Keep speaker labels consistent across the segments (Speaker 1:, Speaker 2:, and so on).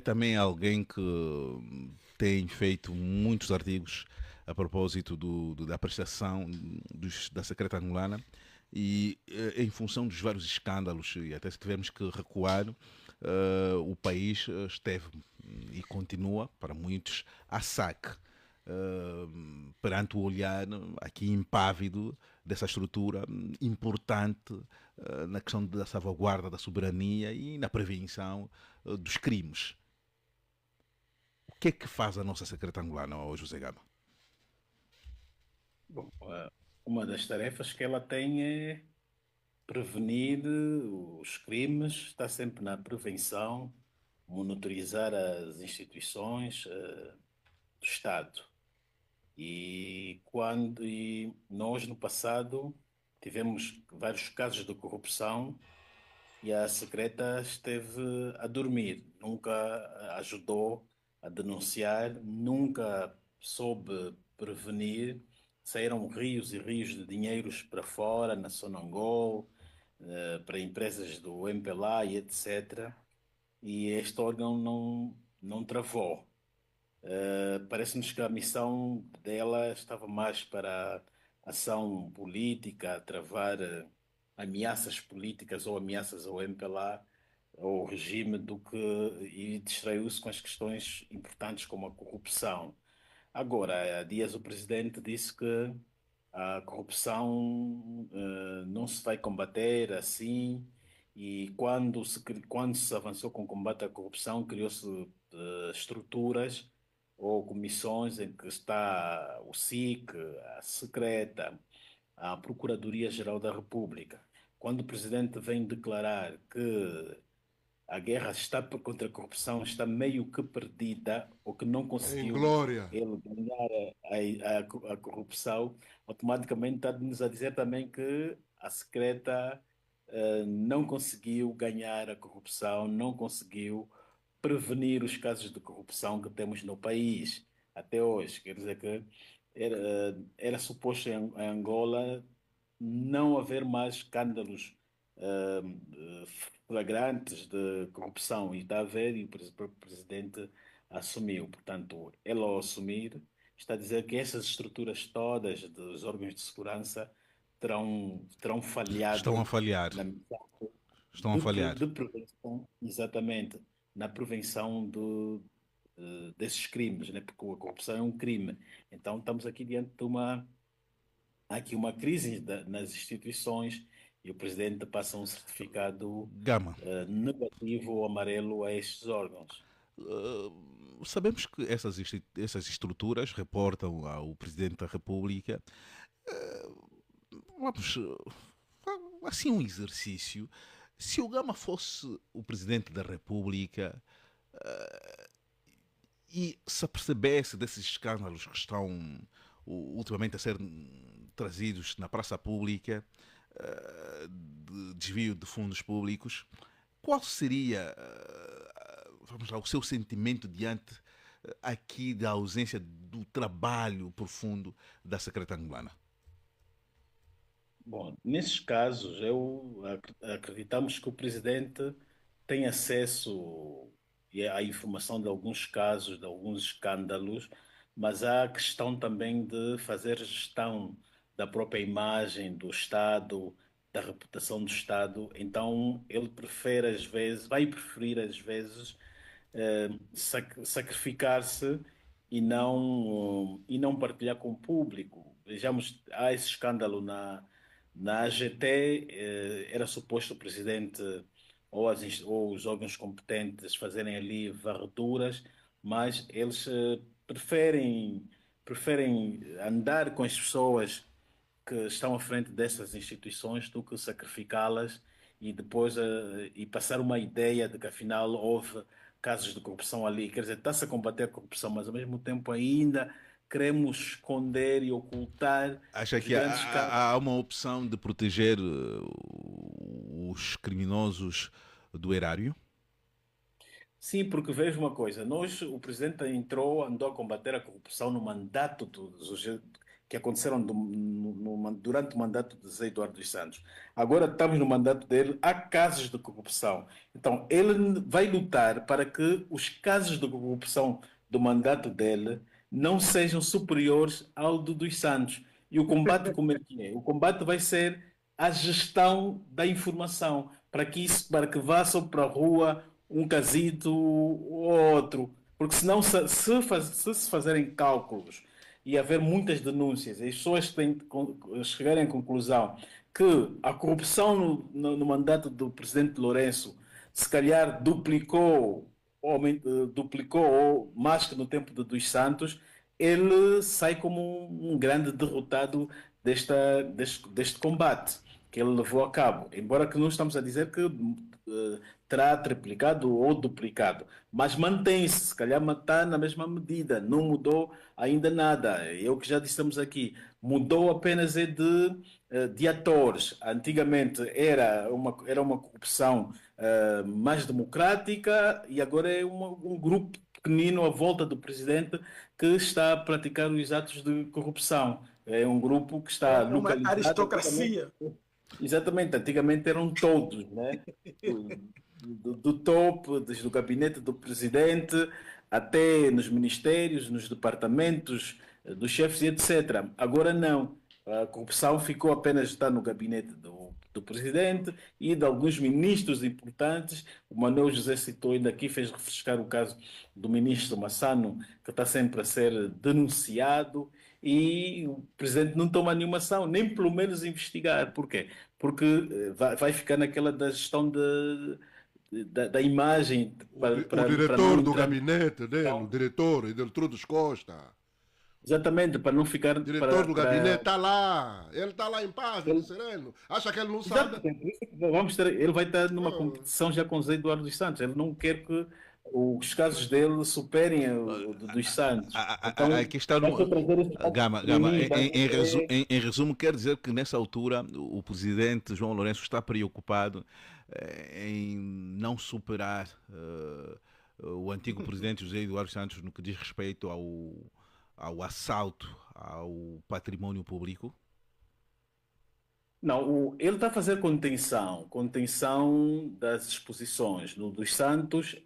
Speaker 1: também alguém que tem feito muitos artigos a propósito da prestação da secreta angolana e em função dos vários escândalos e até se tivermos que recuar, o país esteve e continua, para muitos, a saque perante o olhar aqui impávido dessa estrutura importante na questão da salvaguarda da soberania e na prevenção dos crimes. O que é que faz a nossa secreta angolana, José Gama?
Speaker 2: Bom, uma das tarefas que ela tem é prevenir os crimes, está sempre na prevenção, monitorizar as instituições, do Estado. E nós no passado tivemos vários casos de corrupção e a secreta esteve a dormir, nunca ajudou a denunciar, nunca soube prevenir. Saíram rios e rios de dinheiros para fora, na Sonangol, para empresas do MPLA e etc. E este órgão não travou. Parece-nos que a missão dela estava mais para ação política, travar ameaças políticas ou ameaças ao MPLA, ao regime, do que e distraiu-se com as questões importantes como a corrupção. Agora, há dias o presidente disse que a corrupção não se vai combater assim, e quando se avançou com o combate à corrupção, criou-se estruturas ou comissões em que está o SIC, a Secreta, a Procuradoria-Geral da República. Quando o presidente vem declarar que a guerra contra a corrupção está meio que perdida, ou que não
Speaker 3: Em
Speaker 2: conseguiu
Speaker 3: glória.
Speaker 2: ele ganhar a corrupção, automaticamente está-nos a dizer também que a secreta não conseguiu ganhar a corrupção, não conseguiu prevenir os casos de corrupção que temos no país até hoje. Quer dizer que era suposto em Angola não haver mais escândalos flagrantes de corrupção, e está a haver, e o presidente assumiu. Portanto, ele ao assumir está a dizer que essas estruturas todas dos órgãos de segurança terão
Speaker 1: Estão a
Speaker 2: falhado
Speaker 1: falhar.
Speaker 2: na missão
Speaker 1: Estão a falhar.
Speaker 2: de prevenção, exatamente, na prevenção desses crimes, né? Porque a corrupção é um crime. Então estamos aqui diante de há aqui uma crise nas instituições, e o presidente passa um certificado
Speaker 1: Gama,
Speaker 2: negativo ou amarelo a estes órgãos.
Speaker 1: sabemos que essas estruturas reportam ao Presidente da República. Vamos, assim, um exercício. Se o Gama fosse o Presidente da República e se apercebesse desses escândalos que estão ultimamente a ser trazidos na praça pública, de desvio de fundos públicos, qual seria, vamos lá, o seu sentimento diante aqui da ausência do trabalho profundo da secretária angolana?
Speaker 2: Bom, nesses casos, acreditamos que o presidente tem acesso à informação de alguns casos, de alguns escândalos, mas há a questão também de fazer gestão da própria imagem do Estado, da reputação do Estado. Então, ele prefere às vezes, vai preferir às vezes sacrificar-se e não partilhar com o público. Vejamos, há esse escândalo na AGT, era suposto o presidente ou os órgãos competentes fazerem ali varreduras, mas eles preferem andar com as pessoas que estão à frente dessas instituições do que sacrificá-las e depois e passar uma ideia de que afinal houve casos de corrupção ali. Quer dizer, está-se a combater a corrupção, mas ao mesmo tempo ainda queremos esconder e ocultar
Speaker 1: Acha
Speaker 2: os
Speaker 1: que
Speaker 2: grandes casos.
Speaker 1: há uma opção de proteger os criminosos do erário?
Speaker 2: Sim, porque veja uma coisa, o presidente andou a combater a corrupção no mandato que aconteceram durante o mandato de José Eduardo dos Santos. Agora estamos no mandato dele, há casos de corrupção. Então, ele vai lutar para que os casos de corrupção do mandato dele não sejam superiores ao dos Santos. E o combate, como é que é? O combate vai ser a gestão da informação, para que vá só para a rua um casito ou outro. Porque senão, se fazerem cálculos e haver muitas denúncias, e as pessoas têm que chegarem à conclusão que a corrupção no mandato do presidente Lourenço se calhar duplicou ou mais que no tempo dos Santos, ele sai como um grande derrotado deste combate que ele levou a cabo. Embora que não estamos a dizer que terá triplicado ou duplicado, mas mantém-se, se calhar está na mesma medida, não mudou ainda nada. É o que já dissemos aqui, mudou apenas de atores. Antigamente era uma corrupção mais democrática e agora é um grupo pequenino à volta do presidente que está a praticar os atos de corrupção. É um grupo que está
Speaker 3: É uma
Speaker 2: localizado.
Speaker 3: aristocracia.
Speaker 2: Exatamente, antigamente eram todos, né? Do topo, desde o gabinete do presidente até nos ministérios, nos departamentos, dos chefes e etc. Agora não. A corrupção ficou apenas está no gabinete do presidente e de alguns ministros importantes. O Manuel José citou ainda aqui, fez refrescar o caso do ministro Massano, que está sempre a ser denunciado e o presidente não toma nenhuma ação, nem pelo menos investigar. Por quê? Porque vai ficar naquela da gestão da imagem
Speaker 4: O diretor do
Speaker 2: entrar.
Speaker 4: gabinete dele, o
Speaker 2: Então,
Speaker 4: diretor, Edeltrudes Costa.
Speaker 2: exatamente, para não ficar.
Speaker 4: O diretor do gabinete está lá. Ele está lá em paz,
Speaker 2: Ele-
Speaker 4: sereno. Acha que ele não sabe?
Speaker 2: Exatamente, por isso que ele vai estar numa
Speaker 4: Não.
Speaker 2: competição já com o Zé Eduardo dos Santos. Ele não quer que os casos dele superem dos Santos. Então,
Speaker 1: Aqui está
Speaker 2: vai
Speaker 1: no.
Speaker 2: só trazer esse
Speaker 1: Gama,
Speaker 2: para
Speaker 1: Gama,
Speaker 2: mim, vai trazer-
Speaker 1: em resumo, quer dizer que nessa altura o presidente João Lourenço está preocupado em não superar o antigo presidente José Eduardo Santos no que diz respeito ao assalto ao património público.
Speaker 2: Não, ele está a fazer contenção das exposições. No dos Santos,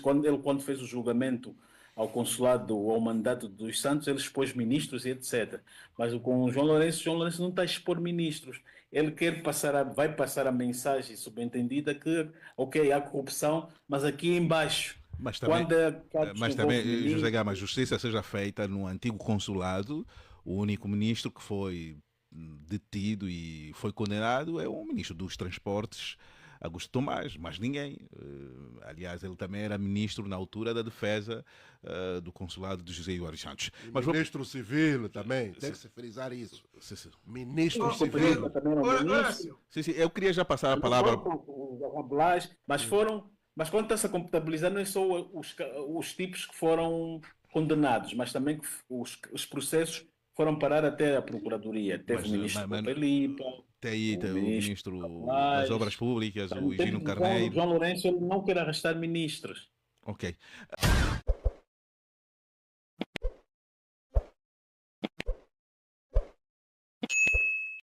Speaker 2: quando fez o julgamento ao consulado ou ao mandato dos Santos, ele expôs ministros e etc. Mas com o João Lourenço não está a expor ministros. Ele vai passar a mensagem subentendida que, ok, há corrupção, mas aqui embaixo,
Speaker 1: Mas também,
Speaker 2: quando é casos que
Speaker 1: mas também,
Speaker 2: envolvem
Speaker 1: José Gama, a
Speaker 2: ministros,
Speaker 1: justiça seja feita no antigo consulado. O único ministro que foi detido e foi condenado é o ministro dos Transportes, Augusto Tomás, mas ninguém. Aliás, ele também era ministro na altura da defesa do consulado de José Eduardo Santos.
Speaker 4: E
Speaker 1: Mas
Speaker 4: ministro civil também. Tem que se frisar isso.
Speaker 1: sim, sim.
Speaker 4: Ministro
Speaker 3: Não,
Speaker 4: civil.
Speaker 2: também era
Speaker 3: Olha,
Speaker 2: ministro.
Speaker 3: Horácio,
Speaker 1: Sim, sim, eu queria já passar a
Speaker 2: Não
Speaker 1: palavra.
Speaker 2: foram os arrabulais, mas quando está-se a computabilizar, não é só os tipos que foram condenados, mas também que os processos foram parar até a Procuradoria. Teve
Speaker 1: Mas,
Speaker 2: o ministro
Speaker 1: mas
Speaker 2: Felipe,
Speaker 1: tem aí
Speaker 2: o
Speaker 1: o
Speaker 2: ministro
Speaker 1: ministro das
Speaker 2: Arrabulais.
Speaker 1: Obras Públicas,
Speaker 2: Então,
Speaker 1: o Higino
Speaker 2: João
Speaker 1: Carneiro.
Speaker 2: Lourenço ele não quer arrestar ministros.
Speaker 1: Ok.